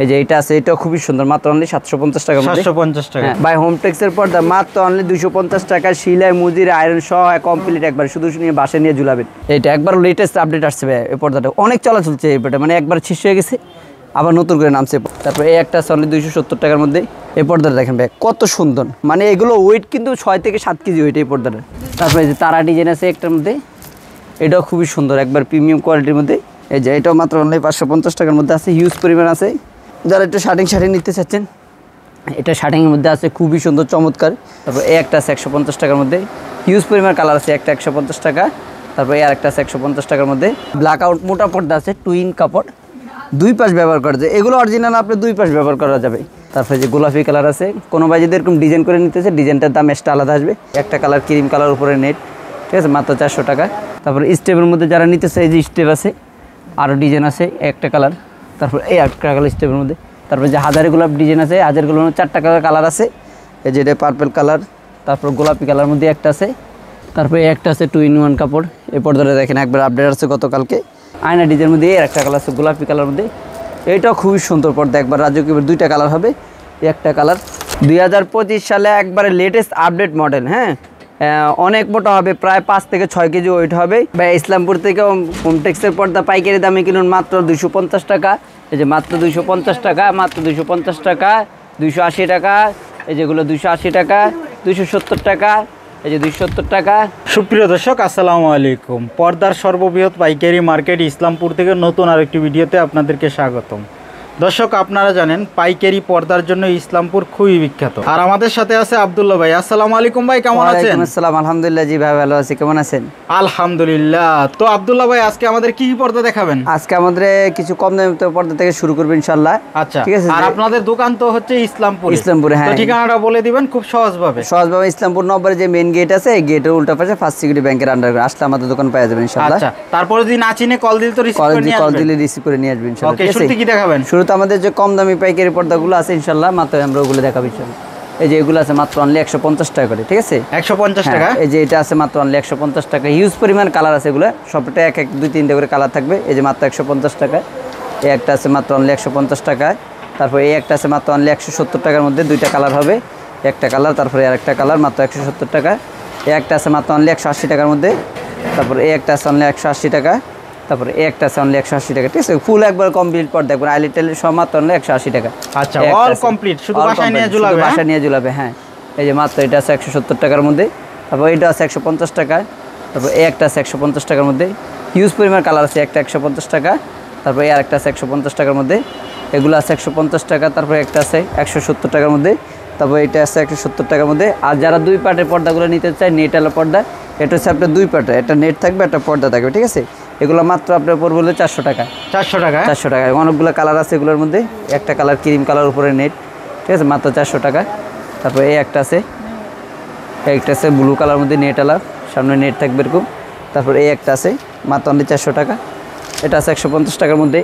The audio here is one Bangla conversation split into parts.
এই যে এটা আছে, এটাও খুবই সুন্দর, মাত্র অনলি 750 টাকা। 750 টাকা ভাই হোমটেক্সের পর্দা মাত্র অনলি 250 টাকা, সিলাই মুজির আয়রন সহ কমপ্লিট একবার, শুধু নিয়ে বাসা নিয়ে ঝুলাবেন। এটা একবার লেটেস্ট আপডেট আসছে ভাই, এই পর্দাটা অনেক চলা চলছে, এই পর্দা মানে একবার শেষ হয়ে গেছে আবার নতুন করে নামছে। তারপর এই একটা আছে অনলি 270 টাকার মধ্যে। এই পর্দাটা দেখেন ভাই কত সুন্দর, মানে এগুলো ওয়েট কিন্তু 6 থেকে 7 কেজি ওয়েট এই পর্দাটা। তারপরে এই যে তারা ডিজাইন আছে একটার মধ্যে, এটাও খুবই সুন্দর, একবার প্রিমিয়াম কোয়ালিটির মধ্যে। এই যে এটাও মাত্র অনলি 550 টাকার মধ্যে আছে, হিউজ পরিমাণ আছে। যারা একটু শার্টিং নিতে চাচ্ছেন, এটা শার্টিংয়ের মধ্যে আছে, খুবই সুন্দর চমৎকার। তারপর এই একটা আছে 150 টাকার মধ্যে, হিউজ পরিমাণ কালার আছে, একটা 150 টাকা। তারপর এই আরেকটা আছে 150 টাকার মধ্যে। ব্ল্যাক আউট মোটা পর্দা আছে, টুইন কাপড়, দুই পাশ ব্যবহার করা যায়, এগুলো অরিজিনাল আপনি দুই পাশ ব্যবহার করা যাবে। তারপরে যে গোলাপি কালার আছে, কোনো ভাই যদি এরকম ডিজাইন করে নিতেছে, ডিজাইনটার দাম এক্সট্রা আলাদা আসবে। একটা কালার ক্রিম কালার উপরে নেট, ঠিক আছে, মাত্র 400 টাকা। তারপরে স্টেপের মধ্যে যারা নিতেছে, এই যে স্টেপ আছে, আরও ডিজাইন আছে একটা কালার। তারপর এই একটা কালার স্টেপের মধ্যে। তারপরে যে হাজারি গোলাপ ডিজাইন আছে, হাজারগুলো 4টা কালার আছে। এই যে এটা পার্পল কালার, তারপর গোলাপি কালার মধ্যে একটা আছে। তারপরে একটা আছে 2 in 1 কাপড়। এই পর্দাটা দেখেন একবার আপডেট আছে গতকালকে। আয়না ডিজাইনের মধ্যে একটা কালার আছে গোলাপি কালার মধ্যে, এইটাও খুবই সুন্দর পর্দা, একবার রাজকীয়, দুইটা কালার হবে, একটা কালার। 2025 সালে একবারে লেটেস্ট আপডেট মডেল। হ্যাঁ, অনেক মোটা হবে, প্রায় 5 থেকে 6 কেজি ওয়েট হবে। বা ইসলামপুর থেকে হোমটেক্সের পর্দা পাইকারি দামে কিনুন মাত্র 250 টাকা। এই যে মাত্র 250 টাকা, মাত্র 250 টাকা, 280 টাকা, এই যেগুলো 280 টাকা, 270 টাকা, এই যে 270 টাকা। সুপ্রিয় দর্শক আসসালামু আলাইকুম, পর্দার সর্ববৃহৎ পাইকারি মার্কেট ইসলামপুর থেকে নতুন আরেকটি ভিডিওতে আপনাদেরকে স্বাগতম। দর্শক আপনারা জানেন পাইকারি পর্দার জন্য ইসলামপুর খুবই বিখ্যাত। আর আমাদের সাথে আছে আব্দুল্লাহ ভাই। আসসালামু আলাইকুম ভাই, কেমন আছেন? ওয়ালাইকুম আসসালাম, আলহামদুলিল্লাহ জি ভাই ভালো আছি, কেমন আছেন? আলহামদুলিল্লাহ। তো আব্দুল্লাহ ভাই আজকে আমাদের কি কি পর্দা দেখাবেন? আজকে আমাদের কিছু কম দামি পর্দা থেকে শুরু করব ইনশাআল্লাহ। আচ্ছা, ঠিক আছে। আর আপনাদের দোকান তো হচ্ছে ইসলামপুরে। হ্যাঁ, তো ঠিকানাটা বলে দিবেন খুব সহজভাবে। ইসলামপুর নম্বরে যে মেইন গেট আছে, এই গেটের উল্টা পাশে ফার্স্ট সিকিউরিটি ব্যাংকের আন্ডারগ্রাউন্ড আসলে আমাদের দোকান পাওয়া যাবে ইনশাআল্লাহ। আচ্ছা, তারপরে যদি না চিনে কল দিলে তো কল দিলে রিসিভ করে নিয়ে আসবেন ইনশাআল্লাহ। ওকে, শুরুতে কি দেখাবেন? শুরুতে আমাদের যে কম দামি পাইকারি পর্দাগুলো আছে ইনশাআল্লাহ, মাত্র আমরা ওগুলো দেখাবো ইনশাআল্লাহ। এই যে এগুলো আছে মাত্র অনলি 150 টাকা করে, ঠিক আছে, 150 টাকা। এই যে এটা আছে মাত্র অনলি 150 টাকা, হিউজ পরিমাণ কালার আছে, এগুলো সবটা এক 2-3টা করে কালার থাকবে। এই যে মাত্র 150 টাকা। এই একটা আছে মাত্র অনলি 150 টাকা। তারপর এই একটা আছে মাত্র অনলি 170 টাকার মধ্যে, দুইটা কালার হবে, একটা কালার, তারপরে আর একটা কালার, মাত্র 170 টাকা। এই একটা আছে মাত্র অনলি 180 টাকার মধ্যে। তারপর এই একটা আছে অনলি 180 টাকা। তারপরে এই একটা আছে অনলি 180 টাকা, ঠিক আছে, ফুল একবার কমপ্লিট পর দেখবেন, আইলেট টেলের সব মাত্র অনলি 180 টাকা। আচ্ছা, অল কমপ্লিট, শুধু বাসায় নিয়ে ঝুলাবে। বাসায় নিয়ে ঝুলাবে, হ্যাঁ। এই যে মাত্র এটা আছে 170 টাকার মধ্যে। তারপর এটা আছে 150 টাকা। তারপর এই একটা আছে 150 টাকার মধ্যে, হিউজ পরিমাণ কালার আছে, একটা 150 টাকা। তারপর এই আরেকটা আছে 150 টাকার মধ্যে, এগুলো আছে 150 টাকা। তারপর একটা আছে 170 টাকার মধ্যে। তারপর এটা আছে 170 টাকার মধ্যে। আর যারা দুই পার্টের পর্দাগুলো নিতে চায়, নেট আলা পর্দা, এটা হচ্ছে আপনার দুই পার্টের, একটা নেট থাকবে, একটা পর্দা থাকবে, ঠিক আছে। এগুলো মাত্র আপনার পড়বে হলো 400 টাকা। 400 টাকা, 400 টাকা। অনেকগুলো কালার আছে এগুলোর মধ্যে, একটা কালার ক্রিম কালার উপরে নেট, ঠিক আছে, মাত্র 400 টাকা। তারপর এই একটা আছে ব্লু কালার মধ্যে নেট আলা, সামনে নেট থাকবে এরকম। তারপর এই একটা আছে মাত্র অনলি 400 টাকা, এটা আছে 150 টাকার মধ্যে।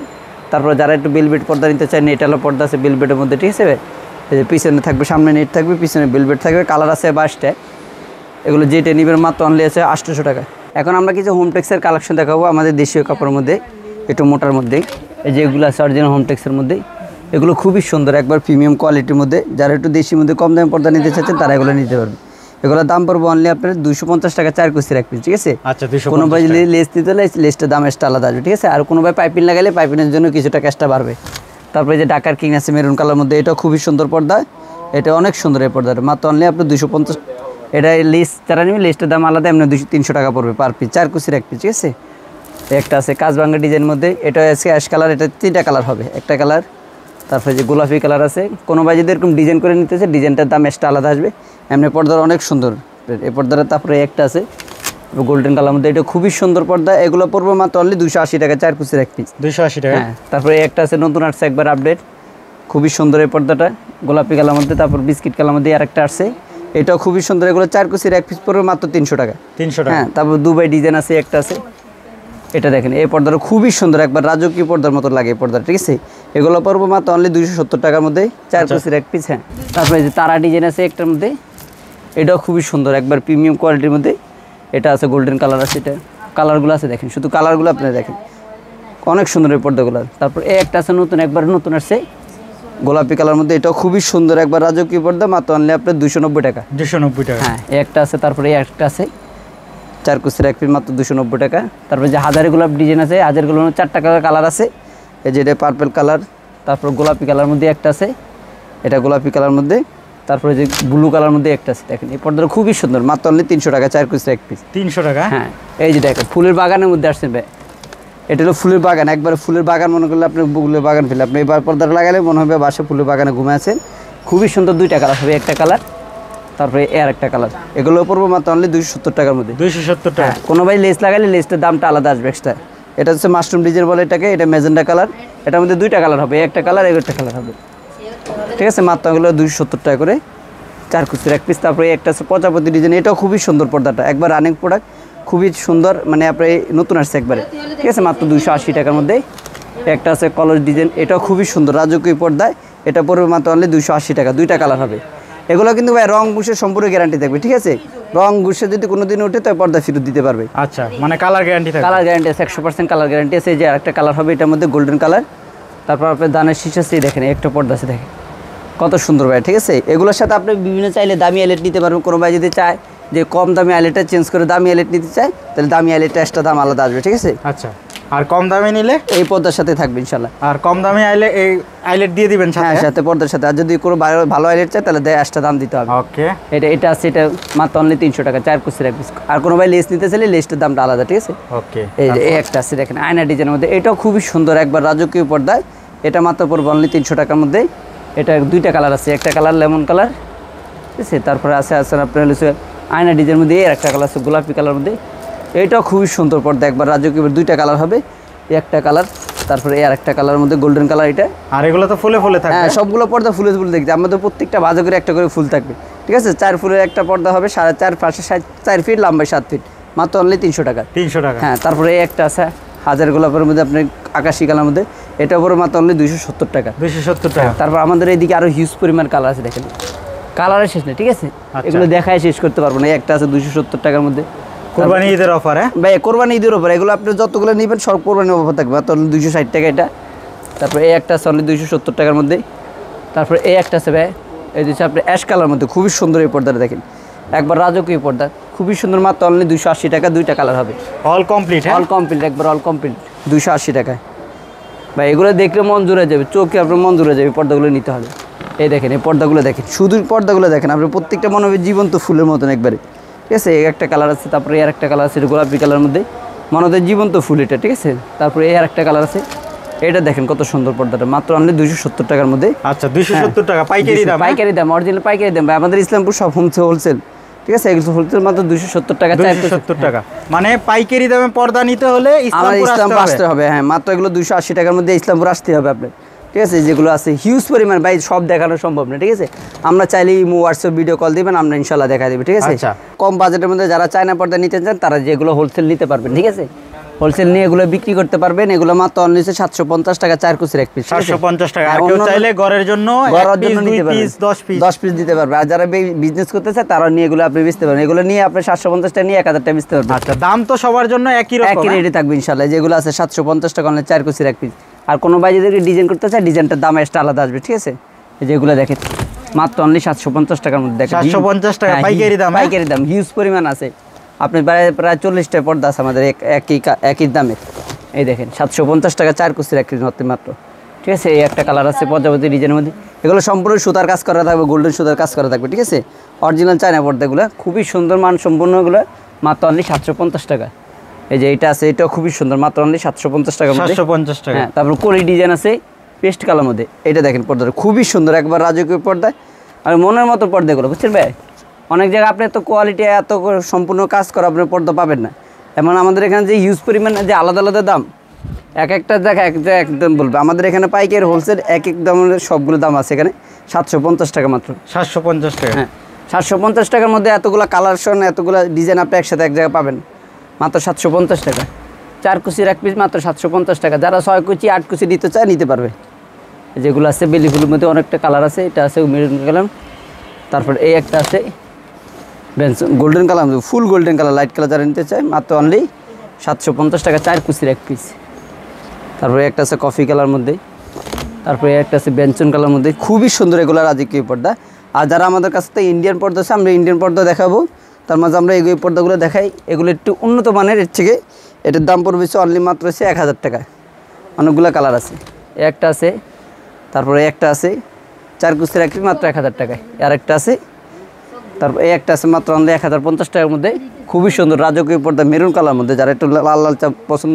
তারপর যারা একটু বেলভেট পর্দা নিতে চায়, নেট আলা পর্দা আছে বেলভেটের মধ্যে, ঠিক আছে। এই যে পিছনে থাকবে, সামনে নেট থাকবে, পিছনে বেলভেট থাকবে, কালার আছে 22টা। এগুলো যেটা নিবেন মাত্র অনলি আছে 800 টাকা। এখন আমরা কিছু হোমটেক্সের কালেকশন দেখাবো আমাদের দেশীয় কাপড়ের মধ্যে, একটু মোটার মধ্যে। এই যে এগুলো আছে অরিজিনাল হোমটেক্সের মধ্যে, এগুলো খুবই সুন্দর, একবার প্রিমিয়াম কোয়ালিটির মধ্যে। যারা একটু দেশির মধ্যে কম দামে পর্দা নিতে চাচ্ছেন, তারা এগুলো নিতে পারবে। এগুলোর দাম পড়বে অনলি আপনার 250 টাকা, 4 কুচি এক পিস, ঠিক আছে। আচ্ছা, কোনো ভাই লেস দিতে হলে লেসটার দাম এক্সট্রা আলাদা আসবে, ঠিক আছে। আর কোনো ভাই পাইপিং লাগালে পাইপিংয়ের জন্য কিছুটা ক্যাশটা বাড়বে। তারপরে যে ঢাকার কিং আছে মেরুন কালার মধ্যে, এটাও খুবই সুন্দর পর্দা, এটা অনেক সুন্দর এই পর্দাটা, মাত্র অনলি আপনার 250। এটা লেস যারা নেবে লেসটার দাম আলাদা, এমনি 200-300 টাকা পড়বে পার পিস, 4 কুচির এক পিস, ঠিক আছে। একটা আছে কাজবাঙ্গা ডিজাইনের মধ্যে, এটা আছে অ্যাশ কালার, এটা 3টা কালার হবে, একটা কালার। তারপরে যে গোলাপি কালার আছে, কোনো ভাই যদি এরকম ডিজাইন করে নিতেছে, ডিজাইনটার দাম এক্সট্রা আলাদা আসবে, এমনি পর্দার অনেক সুন্দর এই পর্দাটা। তারপরে একটা আছে গোল্ডেন কালার মধ্যে, এটা খুবই সুন্দর পর্দা, এগুলো পড়বে মাত্র অনলি 280 টাকা, 4 কুচির এক পিস, 280 টাকা। হ্যাঁ। তারপরে একটা আছে নতুন আসছে একবার আপডেট, খুবই সুন্দর এই পর্দাটা, গোলাপি কালার মধ্যে। তারপর বিস্কিট কালার মধ্যে আরেকটা আসছে, এটাও খুবই সুন্দর, এগুলো 4 কুচির এক পিস পড়বে মাত্র 300 টাকা, 300 টাকা। হ্যাঁ। তারপর দুবাই ডিজাইন আছে একটা আছে, এটা দেখেন, এই পর্দাটা খুবই সুন্দর, একবার রাজকীয় পর্দার মতো লাগে এই পর্দাটা, ঠিক আছে। এগুলো পড়বো মাত্র অনলি 270 টাকার মধ্যে, 4 কুচির এক পিস, হ্যাঁ। তারপরে যে তারা ডিজাইন আছে একটার মধ্যে, এটাও খুবই সুন্দর, একবার প্রিমিয়াম কোয়ালিটির মধ্যে। এটা আছে গোল্ডেন কালার আছে, এটা কালারগুলো আছে দেখেন, শুধু কালারগুলো আপনি দেখেন, অনেক সুন্দর এই পর্দাগুলো। তারপর এই একটা আছে নতুন, একবার নতুন আসছে, গোলাপি কালার মধ্যে, এটাও খুবই সুন্দর একবার রাজকীয় পর্দা, মাত্র অনলি আপনার 290 টাকা। 290 টাকা। হ্যাঁ, এই একটা আছে, তারপরে এই একটা আছে 4 কুচির এক পিস, মাত্র 290 টাকা। তারপরে যে হাজারি গোলাপ ডিজাইন আছে, হাজার গোলাপ 4টা কালার আছে। এই যে এটা পার্পল কালার, তারপর গোলাপি কালার মধ্যে একটা আছে, এটা গোলাপি কালার মধ্যে, তারপরে যে ব্লু কালার মধ্যে একটা আছে। দেখেন এই পর্দাটা খুবই সুন্দর, মাত্র অনলি 300 টাকা 4 কুচির এক পিস। 300 টাকা। হ্যাঁ, এই যে দেখেন ফুলের বাগানের মধ্যে আসছে ভাই, এটা হলো ফুলের বাগান, একবারে ফুলের বাগান মনে করলে আপনি ফুলের বাগান ফেলে আপনি এবার পর্দাটা লাগালে মনে হবে বাসে ফুলের বাগানে ঘুমে আছেন। খুবই সুন্দর, 2টা কালার হবে, একটা কালার তারপরে এর একটা কালার। এগুলো পড়বো মাত্র অনলি 270 টাকার মধ্যে। 270 টাকা। কোনো ভাই লেস লাগালে লেসটার দামটা আলাদা আসবে এক্সট্রা। এটা হচ্ছে মাশরুম ডিজাইন বলে এটাকে, এটা ম্যাজেন্ডা কালার, এটার মধ্যে 2টা কালার হবে, একটা কালার একটা কালার হবে, ঠিক আছে। মাত্র এগুলো 270 টাকা করে 4 কুচির এক পিস। তারপরে একটা আছে প্রজাপতি ডিজাইন, এটাও খুবই সুন্দর পর্দাটা, একবার রানিং প্রোডাক্ট, খুবই সুন্দর, মানে আপনার নতুন আসছে একবারে, ঠিক আছে। মাত্র 280 টাকার মধ্যে। একটা আছে কলর ডিজাইন, এটাও খুবই সুন্দর রাজকীয় পর্দায়, এটা পড়বে মাত্র অনলি 280 টাকা, 2টা কালার হবে। এগুলো কিন্তু ভাই রং ঘুষের সম্পূর্ণ গ্যারান্টি থাকবে, ঠিক আছে। রং ঘুষে যদি কোনো দিন ওঠে তো পর্দা ফেরত দিতে পারবে। আচ্ছা, মানে কালার গ্যারান্টি থাকবে? কালার গ্যারান্টি আছে, 100% কালার গ্যারান্টি আছে। এই যে আরেকটা কালার হবে, এটার মধ্যে গোল্ডেন কালার, তারপর আপনার দানের শীষ আছে, দেখেন একটা পর্দা আছে, দেখেন কত সুন্দর ভাই, ঠিক আছে। এগুলোর সাথে আপনি বিভিন্ন চাইলে দামি আইলেট নিতে পারবেন। কোনো ভাই যদি চায় যে কম দামি আইলেটটা চেঞ্জ করে দামি আইলেট নিতে চায়, তাহলে দামি আইলেটটা এক্সট্রা দাম আলাদা আসবে, ঠিক আছে। আচ্ছা, আর কম দামে নিলে এই পর্দার সাথে থাকবে ইনশাল্লাহ। আর কম দামে আইলে এই আইলেট দিয়ে দিবেন সাথে? হ্যাঁ, সাথে পর্দার সাথে। আর যদি কোনো ভালো আইলেট চায় তাহলে এক্সট্রা দাম দিতে হবে। ওকে, এটা আছে, এটা মাত্র অনলি 300 টাকা 4 কুচির এক পিস। আর কোনো ভাই লেস নিতে চাইলে লেসটার দামটা আলাদা, ঠিক আছে। ওকে, এই যে একটা আছে, দেখেন আয়না ডিজাইনের মধ্যে, এটাও খুবই সুন্দর একবার রাজকীয় পর্দায়, এটা মাত্র পড়বে অনলি 300 টাকার মধ্যে। এটা 2টা কালার আছে, একটা কালার লেমন কালার, ঠিক আছে। তারপরে আছে আপনার হচ্ছে আয়না ডিজাইনের মধ্যে, এর একটা কালার আছে গোলাপি কালার মধ্যে, এটাও খুবই সুন্দর পর্দা একবার রাজকীয়, 2টা কালার হবে, একটা কালার তারপরে এর একটা কালারের মধ্যে গোল্ডেন কালার এটা। আর এগুলো তো ফুলে ফুলে থাকবে? হ্যাঁ, সবগুলো পর্দা ফুলে ফুলে দেখতে, আমাদের প্রত্যেকটা ভাজে করে একটা করে ফুল থাকবে, ঠিক আছে। 4 ফুলের একটা পর্দা হবে, 4.5 পাশে 4 ফিট, লম্বায় 7 ফিট, মাত্র অনলি 300 টাকা। 300 টাকা। হ্যাঁ, তারপরে একটা আছে হাজার গোলাপের মধ্যে আপনার আকাশি কালার মধ্যে, এটা পরে মাত্র অনলি 270 টাকা। 270 টাকা। তারপর আমাদের এইদিকে আরো হিউজ পরিমাণ কালার আছে, দেখেন কালারের শেষ নেই, ঠিক আছে। এগুলো দেখায় শেষ করতে পারবো না। একটা আছে 270 টাকার মধ্যে, কোরবানি ঈদের অফার। হ্যাঁ ভাই, কোরবানি ঈদের অফার, এগুলো আপনি যতগুলো নেবেন সব কোরবানি অফার থাকবে, মাত্র 260 টাকা এটা। তারপরে এই একটা আছে অনলি 270 টাকার মধ্যে। তারপরে এই একটা আছে ভাই, এই যে আপনি অ্যাশ কালার মধ্যে, খুবই সুন্দর এই পর্দাটা, দেখেন একবার রাজকীয় পর্দা, খুবই সুন্দর, মাত্র অনলি 280 টাকা, 2টা কালার হবে, অল কমপ্লিট। অল কমপ্লিট, একবার অল কমপ্লিট 280 টাকায়। ভাই এগুলো দেখলে মন জুড়ে যাবে, চোখে আপনার মন জুড়ে যাবে, পর্দাগুলো নিতে হবে। এই দেখেন এই পর্দাগুলো দেখেন, শুধু পর্দাগুলো দেখেন আপনি, প্রত্যেকটা মনে হবে জীবন্ত ফুলের মতন একবারে, ঠিক আছে। এই একটা কালার আছে, তারপরে এর একটা কালার আছে গোলাপি কালার মধ্যে, মনে হয় জীবন্ত ফুল এটা, ঠিক আছে। তারপরে এর একটা কালার আছে, এটা দেখেন কত সুন্দর পর্দাটা, মাত্র অনলি 270 টাকার মধ্যে। আচ্ছা, 270 টাকা পাইকারি দাম? পাইকারি দাম, অরিজিনাল পাইকারি দাম ভাই, আমাদের ইসলামপুর সব হোলসেল, ঠিক আছে। এগুলো হোলসেল মাত্র 270 টাকা। 270 টাকা, মানে পাইকারি দামে পর্দা নিতে হলে ইসলামপুর আসতে হবে। হ্যাঁ, মাত্র এগুলো 280 টাকার মধ্যে ইসলামপুর আসতে হবে আপনার, ঠিক আছে। যেগুলো আছে হিউজ পরিমাণ ভাই, সব দেখানো সম্ভব না, ঠিক আছে। আমরা চাইলে হোয়াটসঅ্যাপ ভিডিও কল দিবেন, আমরা ইনশাল্লাহ দেখা দেবো, ঠিক আছে। কম বাজেটের মধ্যে যারা চায়না পর্দা নিতে চান তারা যেগুলো হোলসেল নিতে পারবেন, ঠিক আছে। হোলসেল নিয়ে এগুলো বিক্রি করতে পারবেন। এগুলো মাত্র অনলি 750 টাকা 4 কুচির এক পিস, 750 টাকা। আর কেউ চাইলে ঘরের জন্য 10 পিস দিতে পারবে। আর যারা বিজনেস করতে চায় তারা নিয়ে এগুলো আপনি বেচতে পারবেন। এগুলো নিয়ে আপনি 750 টাকা নিয়ে 1000 টাকা বেচতে পারবেন। আচ্ছা, দাম তো সবার জন্য একই রকম, একই রেটে থাকবে ইনশাআল্লাহ। যেগুলো আছে 750 টাকা অনলি 4 কুচির এক পিস। আর কোনো ভাই যদি ডিজাইন করতে চায়, ডিজাইনটার দাম এক্সট্রা আলাদা আসবে, ঠিক আছে। যেগুলো দেখেন মাত্র অনলি 750 টাকার মধ্যে, দেখেন 750 টাকা পাইকারি দাম। পাইকারি দাম হিউজ পরিমাণ আছে, আপনি প্রায় 40টা পর্দা আছে আমাদের একই দামে। এই দেখেন 750 টাকা 4 কুচির এক পিস মাত্র, ঠিক আছে। এই একটা কালার আছে প্রজাপতি ডিজাইনের মধ্যে, এগুলো সম্পূর্ণ সুতার কাজ করা থাকবে, গোল্ডেন সুতার কাজ করা থাকবে, ঠিক আছে। অরিজিনাল চায়না পর্দাগুলো খুবই সুন্দর মান সম্পূর্ণগুলো, মাত্র অনলি 750 টাকা। এই যে এটা আছে, এটাও খুবই সুন্দর, মাত্র অনলি 750 টাকার মধ্যে। 750 টাকা। হ্যাঁ, তারপর কলি ডিজাইন আছে পেস্ট কালার মধ্যে, এটা দেখেন পর্দাটা খুবই সুন্দর, একবার রাজকীয় পর্দা, আর মনের মতো পর্দাগুলো, বুঝছেন ভাই। অনেক জায়গায় আপনি এত কোয়ালিটি এত সম্পূর্ণ কাজ করা আপনার পর্দা পাবেন না। এমন আমাদের এখানে যে হিউজ পরিমাণ যে আলাদা আলাদা দাম, এক একটা জায়গায় একদম বলবে। আমাদের এখানে পাইকারি হোলসেল এক দামের সবগুলো দাম আছে এখানে 750 টাকা মাত্র। 750 টাকা। হ্যাঁ, 750 টাকার মধ্যে এতগুলো কালারশন, এতগুলো ডিজাইন আপনি একসাথে এক জায়গায় পাবেন, মাত্র 750 টাকা। 4 কুচির এক পিস মাত্র 750 টাকা। যারা 6 কুচি 8 কুচি নিতে চায় নিতে পারবে। যেগুলো আছে বেলি ফুলের মধ্যে অনেকটা কালার আছে, এটা আছে মেরুন কালার, তারপর এই একটা আছে গোল্ডেন কালার, ফুল গোল্ডেন কালার, লাইট কালার যারা নিতে চায় মাত্র অনলি 750 টাকা 4 কুচির এক পিস। তারপরে একটা আছে কফি কালার মধ্যে, তারপরে একটা আছে বেঞ্চন কালার মধ্যে, খুবই সুন্দর এগুলো রাজকীয় পর্দা। আর যারা আমাদের কাছ থেকে ইন্ডিয়ান পর্দা আছে, আমরা ইন্ডিয়ান পর্দা দেখাবো। তার মাঝে আমরা এই পর্দাগুলো দেখাই, এগুলো একটু উন্নত মানের। এর থেকে এটার দাম পড়বে অনলি মাত্র 1000 টাকা। অনেকগুলো কালার আছে, একটা আছে, তারপরে একটা আছে 4 কুচির একটি মাত্র 1000 টাকায়। আর একটা আছে, তারপর এই একটা আছে মাত্র অনলি 1050 টাকার মধ্যে, খুবই সুন্দর রাজকীয় পর্দা মেরুন কালার মধ্যে। যারা একটু লাল লাল চা পছন্দ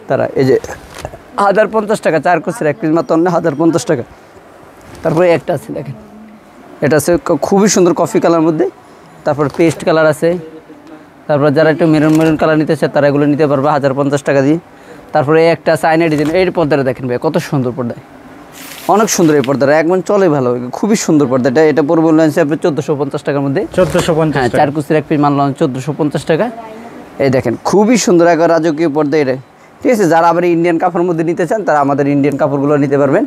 তারা এই যে 1050 টাকা 4 কুচির এক পিস মাত্র অনলি 1050 টাকা। তারপরে একটা আছে দেখেন, এটা আছে খুবই সুন্দর কফি কালার মধ্যে। তারপর পেস্ট কালার আছে। তারপর যারা একটু মেরুন মেরুন কালার নিতে চায় তারা এগুলো নিতে পারবে 1050 টাকা দিয়ে। তারপরে একটা আছে আয়না ডিজাইন, এই পর্দাটা দেখেন ভাই কত সুন্দর পর্দায়, অনেক সুন্দর এই পর্দাটা, একদম চলে ভালো, খুবই সুন্দর পর্দাটা। এটা পড়বে হচ্ছে আপনি 1450 টাকার মধ্যে। 1450, হ্যাঁ 4 কুচির এক পিস মানলাম 1450 টাকা। এই দেখেন খুবই সুন্দর একবার রাজকীয় পর্দা এটা, ঠিক আছে। যারা আবার ইন্ডিয়ান কাপড়ের মধ্যে নিতে চান তারা আমাদের ইন্ডিয়ান কাপড়গুলো নিতে পারবেন।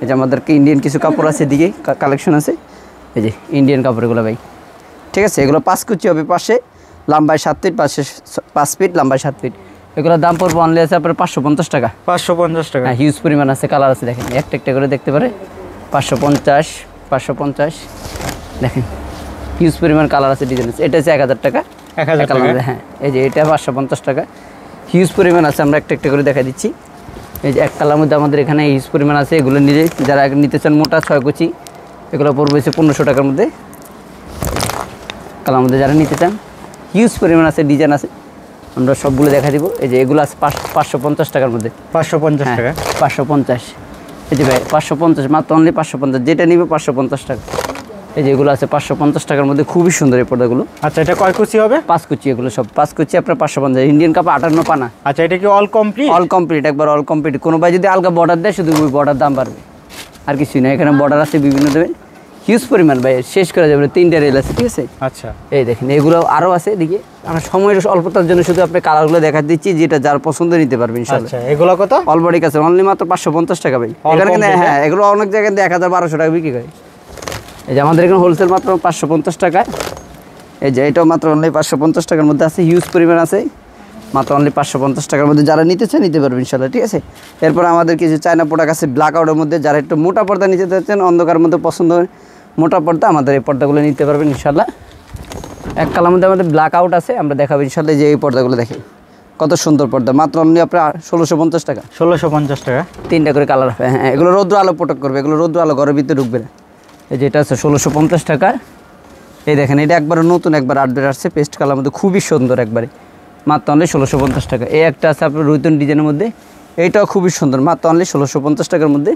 এই যে আমাদেরকে ইন্ডিয়ান কিছু কাপড় আছে, দিকে কালেকশন আছে, এই যে ইন্ডিয়ান কাপড়গুলো ভাই, ঠিক আছে। এগুলো 5 কুচি হবে, পাশে লম্বায় 7 ফিট, পাশে 5 ফিট, লম্বায় 7 ফিট। এগুলোর দাম পড়বে অনলি আছে আপনার 550 টাকা। 550 টাকা, হ্যাঁ হিউজ পরিমাণ আছে, কালার আছে দেখেন, একটা একটা করে দেখতে পারে। 550, 550 দেখেন, হিউজ পরিমাণ কালার আছে, ডিজাইন আছে। এটা হচ্ছে 1000 টাকা। 1000 টাকা, হ্যাঁ এই যে এটা 550 টাকা, হিউজ পরিমাণ আছে। আমরা একটা একটা করে দেখা দিচ্ছি। এই যে এক কালার মধ্যে আমাদের এখানে হিউজ পরিমাণ আছে। এগুলো নিজে যারা নিতে চান মোটা 6 কুচি, এগুলো পড়বে 1500 টাকার মধ্যে। কালার মধ্যে যারা নিতে চান হিউজ পরিমাণ আছে, ডিজাইন আছে, আমরা সবগুলো দেখা দিব। এই যে এগুলো আছে 550 টাকার মধ্যে। 550 টাকা, 550। এই যে ভাই 550 মাত্র অনলি 550, যেটা নিবে 550 টাকা। এই যে এগুলো আছে 550 টাকার মধ্যে, খুবই সুন্দর এই পর্দাগুলো। আচ্ছা এটা কয় কুচি হবে? 5 কুচি, এগুলো সব 5 কুচি আপনার 550। ইন্ডিয়ান কাপড় 58 পানা। আচ্ছা এটা কি অল কমপ্লিট? অল কমপ্লিট, একবার অল কমপ্লিট। কোনো ভাই যদি আলগা বর্ডার দেয় শুধু ওই বর্ডার দাম বাড়বে, আর কিছুই না। এখানে বর্ডার আছে বিভিন্ন দেবেন, হিউজ পরিমাণ ভাই, শেষ করা যাবে না। 3টা রেল আছে, ঠিক আছে। আচ্ছা এই দেখেন এগুলো আরও আছে এদিকে। আমরা সময়ের অল্পতার জন্য শুধু আপনি কালারগুলো দেখা দিচ্ছি, যেটা যার পছন্দ নিতে পারবেন ইনশাআল্লাহ। আচ্ছা এগুলো কত? অলবডি কাছে অনলি মাত্র 550 টাকা ভাই। এখানে কিন্তু হ্যাঁ এগুলো অনেক জায়গায় 1000-1200 টাকা বিক্রি করে। এই যে আমাদের এখানে হোলসেল মাত্র 550 টাকা। এই যে এটাও মাত্র অনলি 550 টাকার মধ্যে আছে, হিউজ পরিমাণ আছে, মাত্র অনলি 550 টাকার মধ্যে। যারা নিতে চান নিতে পারবেন ইনশাআল্লাহ, ঠিক আছে। এরপর আমাদের কিছু চায়না প্রোডাক্ট আছে ব্ল্যাক আউটের মধ্যে। যারা একটু মোটা পর্দা নিতে চাচ্ছেন, অন্ধকারের মধ্যে পছন্দ হয় মোটা পর্দা, আমাদের এই পর্দাগুলো নিতে পারবেন ইনশাআল্লাহ। এক কালার মধ্যে আমাদের ব্ল্যাক আউট আছে, আমরা দেখাবো ইনশাআল্লাহ। যে এই পর্দাগুলো দেখেন কত সুন্দর পর্দা, মাত্র অনলি আপনার 1650 টাকা। 1650 টাকা, 3টা করে কালার হবে। হ্যাঁ এগুলো রৌদ্র আলো প্রোটেক্ট করবে, এগুলো রৌদ্র আলো ঘরের ভিতরে ঢুকবে না। এই যে এটা আছে 1650 টাকা। এই দেখেন এটা একবারে নতুন, একবার আপডেট আসছে, পেস্ট কালার মধ্যে, খুবই সুন্দর একবারে, মাত্র অনলি 1650 টাকা। এই একটা আছে আপনার রুইতন ডিজাইনের মধ্যে, এইটাও খুবই সুন্দর, মাত্র অনলি 1650 টাকার মধ্যে।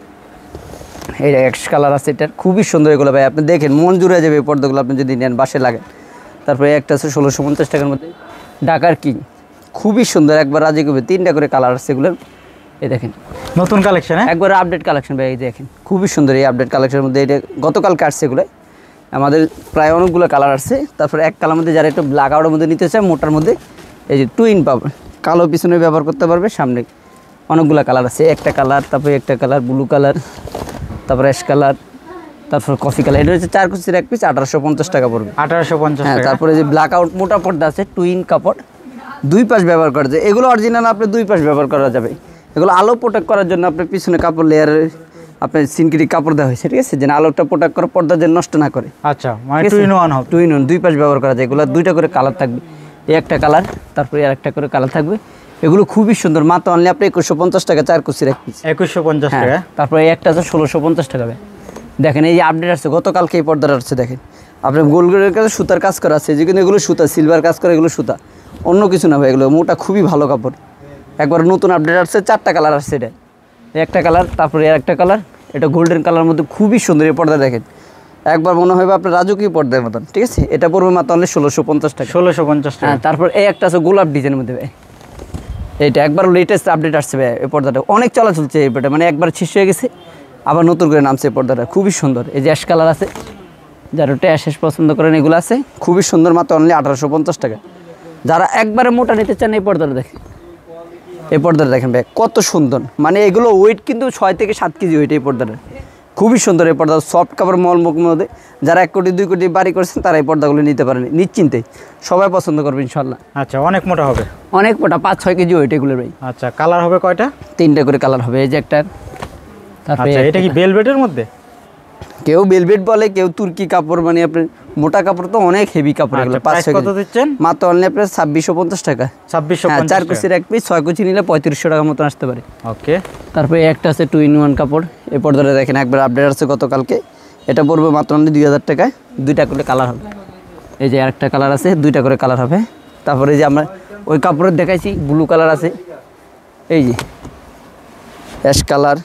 এই এক্স কালার আছে, এটার খুবই সুন্দর। এগুলো ভাই আপনি দেখেন মন জুড়ে যাবে এই পর্দাগুলো, আপনি যদি নেন বাসে লাগেন। তারপরে একটা আছে 1650 টাকার মধ্যে ঢাকার কিং, খুবই সুন্দর, একবার রাজি করবে। 3টা করে কালার আছে এগুলোর। এই দেখেন নতুন কালেকশন, একবার আপডেট কালেকশন ভাই। এই দেখেন খুবই সুন্দর এই আপডেট কালেকশনের মধ্যে। এটা গতকালকে আসছে, এগুলো আমাদের প্রায় অনেকগুলো কালার আসছে। তারপরে এক কালার মধ্যে যারা একটু ব্ল্যাক আউটের মধ্যে নিতে চায়, মোটার মধ্যে, এই যে টুইন পাবে, কালো পিছনে ব্যবহার করতে পারবে, সামনে অনেকগুলো কালার আছে। একটা কালার, তারপরে একটা কালার ব্লু কালার, তারপরে অ্যাশ কালার, তারপর কফি কালার। এটা হচ্ছে 4 কুচির এক পিস, 1850 টাকা পড়বে। 1850 হ্যাঁ। টাকা। তারপরে যে ব্ল্যাক আউট মোটা পর্দা আছে, টুইন কাপড়, 2 পাশ ব্যবহার করা যায়। এগুলো অরিজিনাল আপনি 2 পাশ ব্যবহার করা যাবে। এগুলো আলো প্রোটেক্ট করার জন্য আপনার পিছনে কাপড় লেয়ারের আপনার সিনক্রিটিক কাপড় দেওয়া হয়েছে, ঠিক আছে, যেন আলোটা প্রোটেক্ট করে, পর্দা যেন নষ্ট না করে। আচ্ছা মানে টু ইন ওয়ান হবে। 2 in 1, 2 পাশ ব্যবহার করা যায়। এগুলো 2টা করে কালার থাকবে। এই একটা কালার, তারপরে আর একটা করে কালার থাকবে। এগুলো খুবই সুন্দর, মাত্র অনলি আপনি 2150 টাকা 4 কুচির এক পিস। 2150 টাকা। তারপরে এই একটা আছে 1650 টাকা। দেখেন এই যে আপডেট আসছে, গতকালকে এই পর্দাটা আসছে। দেখেন আপনার গোল্ডের কাছে সুতার কাজ করা আছে, যে কিন্তু এগুলো সুতা, সিলভার কাজ করে, এগুলো সুতা, অন্য কিছু না ভাই। এগুলো মোটা, খুবই ভালো কাপড়, একবার নতুন আপডেট আসছে। 4টা কালার আসছে। এটা একটা কালার, তারপরে আর একটা কালার, এটা গোল্ডেন কালার মধ্যে, খুবই সুন্দর এই পর্দা। দেখেন একবার মনে হবে আপনার রাজকীয় পর্দার মতন, ঠিক আছে। এটা পড়বে মাত্র অনলি 1650 টাকা। 1650 টাকা। হ্যাঁ। তারপর এই একটা আছে গোলাপ ডিজাইনের মধ্যে ভাই, এইটা একবার লেটেস্ট আপডেট আসছে ভাই। এই পর্দাটা অনেক চলা চলছে, এই পর্দা মানে একবার শেষ হয়ে গেছে, আবার নতুন করে নামছে এই পর্দাটা, খুবই সুন্দর। এই যে অ্যাশ কালার আছে, যারা ট্যাশ পছন্দ করেন এগুলো আছে, খুবই সুন্দর, মাত্র অনলি 1850 টাকা। যারা একবারে মোটা নিতে চান এই পর্দাটা দেখেন, এই পর্দাটা দেখেন ভাই কত সুন্দর, মানে এগুলো ওয়েট কিন্তু 6 থেকে 7 কেজি ওয়েট এই পর্দাটা, খুবই সুন্দর। এই পর্দা সফট কাপড়, মলমুখের মধ্যে। যারা 1 কোটি 2 কোটি বাড়ি করছেন তারা এই পর্দাগুলো নিতে পারেন নিশ্চিন্তে, সবাই পছন্দ করবে ইনশাল্লাহ। আচ্ছা অনেক মোটা হবে, অনেক মোটা, 5-6 কেজি ওয়েট এগুলো ভাই। আচ্ছা কালার হবে কয়টা? 3টা করে কালার হবে। এই যে একটা, তারপরে আচ্ছা, এটা কি ভেলভেটের মধ্যে? কেউ বেলভেট বলে, কেউ তুর্কি কাপড়, মানে আপনার মোটা কাপড় তো অনেক হেভি কাপড় এগুলো। আচ্ছা, প্রাইস কত দিচ্ছেন? মাত্র অনলি আপনার 2650 টাকা। 2650 4 কুচির এক পিস, 6 কুচি নিলে 3500 টাকার মতো আসতে পারে। ওকে। তারপরে একটা আছে 2 in 1 কাপড়, এই পর্দাটা দেখেন একবার আপডেট আছে গতকালকে। এটা পড়বে মাত্র অনলি 2000 টাকায়, দুইটা করে কালার হবে। এই যে আরেকটা কালার আছে, দুইটা করে কালার হবে। তারপরে এই যে আমরা ওই কাপড়ের দেখাইছি, ব্লু কালার আছে, এই যে অ্যাশ কালার,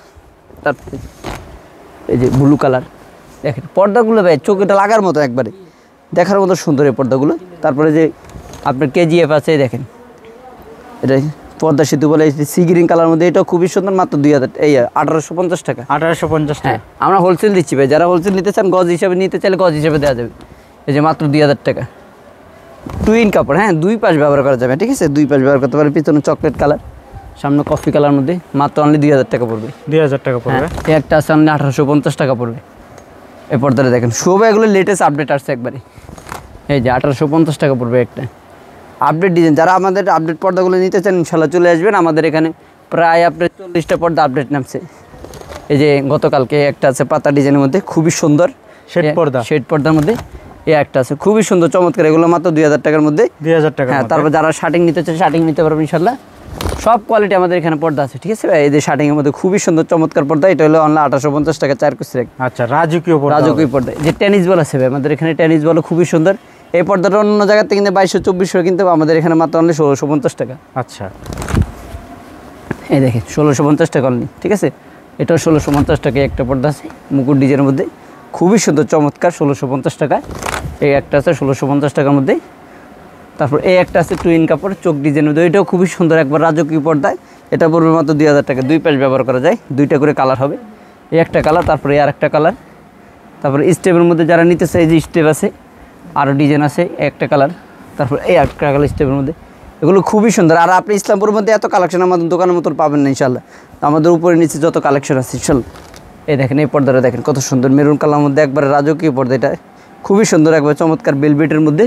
তারপরে এই যে ব্লু কালার। দেখেন পর্দাগুলো ভাই চোখেটা লাগার মতো, একবারে দেখার মতো সুন্দর এই পর্দাগুলো। তারপরে যে আপনার কেজিএফ আছে, দেখেন এটা পর্দা সেতু বলে, সি গ্রিন কালার মধ্যে, এটা খুবই সুন্দর, মাত্র 1850 টাকা। 1850 টাকা। হ্যাঁ, আমরা হোলসেল দিচ্ছি ভাই, যারা হোলসেল নিতে চান গজ হিসাবে নিতে চাইলে গজ হিসাবে দেওয়া যাবে। এই যে মাত্র 2000 টাকা। 2 in কাপড়, হ্যাঁ, দুই পাশ ব্যবহার করা যাবে, ঠিক আছে, দুই পাশ ব্যবহার করতে পারে। পিছনে চকলেট কালার, সামনে কফি কালার মধ্যে, মাত্র অনলি 2000 টাকা পড়বে। 2000 টাকা পড়বে। এই একটা আছে অনলি 1850 টাকা পড়বে। এই পর্দাটা দেখেন, সব এগুলো লেটেস্ট আপডেট আসছে একবারে। এই যে 1850 টাকা পড়বে একটা আপডেট ডিজাইন। যারা আমাদের আপডেট পর্দাগুলো নিতে চান ইনশাল্লাহ চলে আসবেন আমাদের এখানে। প্রায় আপনার 40টা পর্দা আপডেট নামছে। এই যে গতকালকে একটা আছে পাতা ডিজাইনের মধ্যে, খুবই সুন্দর শেড পর্দা, শেড পর্দার মধ্যে এই একটা আছে, খুবই সুন্দর চমৎকার। এগুলো মাত্র 2000 টাকার মধ্যে। 2000 টাকা। হ্যাঁ, তারপর যারা শার্টিং নিতে চান শার্টিং নিতে পারবেন ইনশাল্লাহ। সব কোয়ালিটি আমাদের এখানে পর্দা আছে, ঠিক আছে ভাই। এই যে শার্টিংয়ের মধ্যে খুবই সুন্দর চমৎকার পর্দা, এটা হলো অনলি 1850 টাকা, 4 কুচি। আচ্ছা, রাজকীয় পর্দা। রাজকীয় পর্দা, যে টেনিস বল আছে ভাই আমাদের এখানে, টেনিস বল খুবই সুন্দর। এই পর্দাটা অন্য জায়গা থেকে কিনতে 2200-2400 কিনতে, আমাদের এখানে মাত্র অনলি 1650 টাকা। আচ্ছা, এই দেখেন 1650 টাকা অনলি, ঠিক আছে। এটাও 1650 টাকায় একটা পর্দা আছে মুকুট ডিজাইনের মধ্যে, খুবই সুন্দর চমৎকার, 1650 টাকা। এই একটা আছে 1650 টাকার মধ্যে। তারপর এই একটা আছে 2 in কাপড়, চোখ ডিজাইনের মধ্যে, এটাও খুবই সুন্দর একবার রাজকীয় পর্দায়। এটা পড়বে মাত্র 2000 টাকা, দুই পাশ ব্যবহার করা যায়, দুইটা করে কালার হবে। এই একটা কালার, তারপরে আর একটা কালার। তারপরে স্টেপের মধ্যে যারা নিতে চাই, যে স্টেপ আছে, আরও ডিজাইন আছে, একটা কালার। তারপর এই একটা কালার স্টেপের মধ্যে, এগুলো খুবই সুন্দর। আর আপনি ইসলামপুরের মধ্যে এত কালেকশন আমাদের দোকানের মতো পাবেন না ইনশাল্লাহ। আমাদের উপরে নিচে যত কালেকশন আছে ইনশাল্লাহ। এই দেখেন এই পর্দাটা দেখেন কত সুন্দর, মেরুন কালার মধ্যে একবারে রাজকীয় পর্দা। এটা খুবই সুন্দর, একবার চমৎকার, বেলভেটের মধ্যে,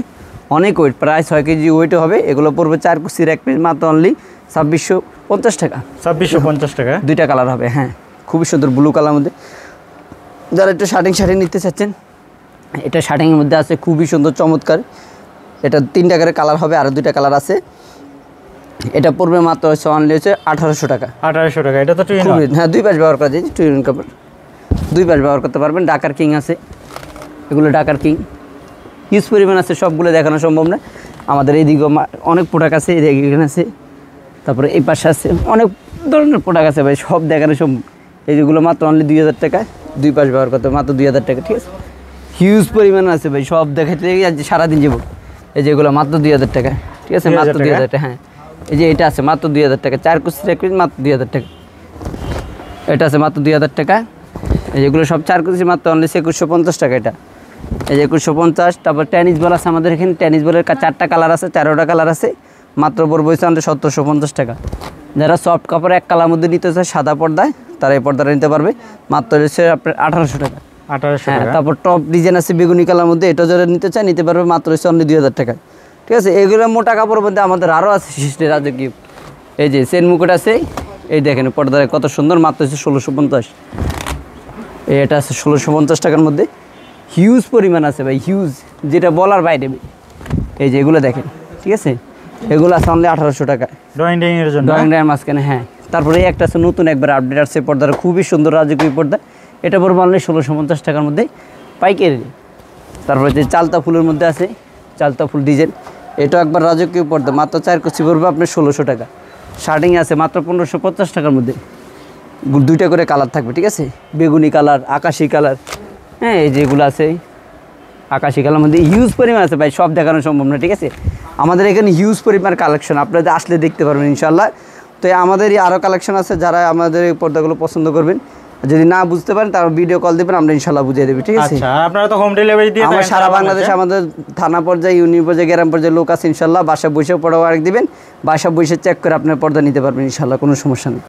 অনেক ওয়েট, প্রায় 6 কেজি ওয়েটও হবে। এগুলো পড়বে 4 কুচির এক পিস, মাত্র অনলি 2650 টাকা। 2650 টাকা, দুইটা কালার হবে। হ্যাঁ, খুবই সুন্দর ব্লু কালার মধ্যে। যারা একটু শার্টিং নিতে চাচ্ছেন, এটা শার্টিংয়ের মধ্যে আছে, খুবই সুন্দর চমৎকার। এটা 3টা করে কালার হবে, আর 2টা কালার আছে। এটা পড়বে মাত্র হচ্ছে অনলি হচ্ছে 1800 টাকা। 1800 টাকা। এটা তো টুইন। হ্যাঁ, দুই পাশ ব্যবহার করা যায়, টুইন কাপড়, দুই পাশ ব্যবহার করতে পারবেন। ডাকার কিং আছে, এগুলো ডাকার কিং হিউজ পরিমাণ আছে, সবগুলো দেখানো সম্ভব না। আমাদের এইদিকেও অনেক প্রোডাক্ট আছে, এখানে আছে, তারপরে এই পাশে আছে, অনেক ধরনের প্রোডাক্ট আছে ভাই, সব দেখানো সম্ভব। এই যেগুলো মাত্র অনলি 2000 টাকা, দুই পাশ ব্যবহার করতে মাত্র 2000 টাকা, ঠিক আছে। হিউজ পরিমাণ আছে ভাই, সব দেখাতে আজ সারাদিন যাবো। এই যেগুলো মাত্র 2000 টাকা, ঠিক আছে, মাত্র 2000 টাকা। হ্যাঁ, এই যে এটা আছে মাত্র 2000 টাকা, 4 কুচির এক পিস, মাত্র 2000 টাকা। এটা আছে মাত্র 2000 টাকা। এই যেগুলো সব 4 কুচি, মাত্র অনলি 2150 টাকা। এটা এই যে 2150। তারপর টেনিস বল আছে আমাদের এখানে, টেনিস বলের 4টা কালার আছে, 13টা কালার আছে, মাত্র পড়বে হচ্ছে 1750 টাকা। যারা সফট কাপড় এক কালার মধ্যে নিতে চায় সাদা পর্দায়, তারা এই পর্দাটা নিতে পারবে, মাত্র হচ্ছে আপনার 1800 টাকা। 1800 হ্যাঁ, টাকা। তারপর টপ ডিজাইন আছে বেগুনি কালার মধ্যে, এটা যারা নিতে চায় নিতে পারবে, মাত্র হচ্ছে অনলি 2000 টাকা, ঠিক আছে। এগুলো মোটা কাপড়ের মধ্যে আমাদের আরও আছে সৃষ্টি রাজকীয়। এই যে চেন মুকুট আছে, এই দেখেন পর্দায় কত সুন্দর, মাত্র হচ্ছে 1650। এটা আছে 1650 টাকার মধ্যে, হিউজ পরিমাণ আছে ভাই, হিউজ, যেটা বলার বাইরে। এই যে এগুলো দেখেন, ঠিক আছে, এগুলো আছে অনলি 1800 টাকা, ড্রয়িং এর জন্য, ড্রয়িং রুমের মাঝখানে। হ্যাঁ, তারপরে এই একটা আছে নতুন একবার আপডেট আসছে পর্দার, খুবই সুন্দর রাজকীয় পর্দা। এটা পড়বে অনলি 1650 টাকার মধ্যে পাইকারি। তারপরে যে চালতা ফুলের মধ্যে আছে, চালতা ফুল ডিজাইন, এটা একবার রাজকীয় পর্দা, মাত্র 4 কুচি পড়বে আপনার 1600 টাকা। শার্টিং আছে মাত্র 1550 টাকার মধ্যে, দুইটা করে কালার থাকবে, ঠিক আছে, বেগুনি কালার, আকাশি কালার। হ্যাঁ, এই যেগুলো আছে আকাশি কালার মধ্যে হিউজ পরিমাণ আছে ভাই, সব দেখানো সম্ভব না, ঠিক আছে। আমাদের এখানে হিউজ পরিমাণ কালেকশন, আপনাদের আসলে দেখতে পারবেন ইনশাল্লাহ। তো আমাদেরই আরও কালেকশন আছে, যারা আমাদের এই পর্দাগুলো পছন্দ করবেন, যদি না বুঝতে পারেন তার ভিডিও কল দেবেন, আমরা ইনশাল্লাহ বুঝিয়ে দেবো, ঠিক আছে। আচ্ছা, আপনারা তো হোম ডেলিভারি দিয়ে আমার সারা বাংলাদেশে আমাদের থানা পর্যায়ে, ইউনিয়ন পর্যায়ে, গ্রাম পর্যায়ে লোক আছে ইনশাল্লাহ। বাসা বসেও পড়াও আরেক দিবেন, বাসা বসে চেক করে আপনার পর্দা নিতে পারবেন ইনশাল্লাহ, কোনো সমস্যা নেই।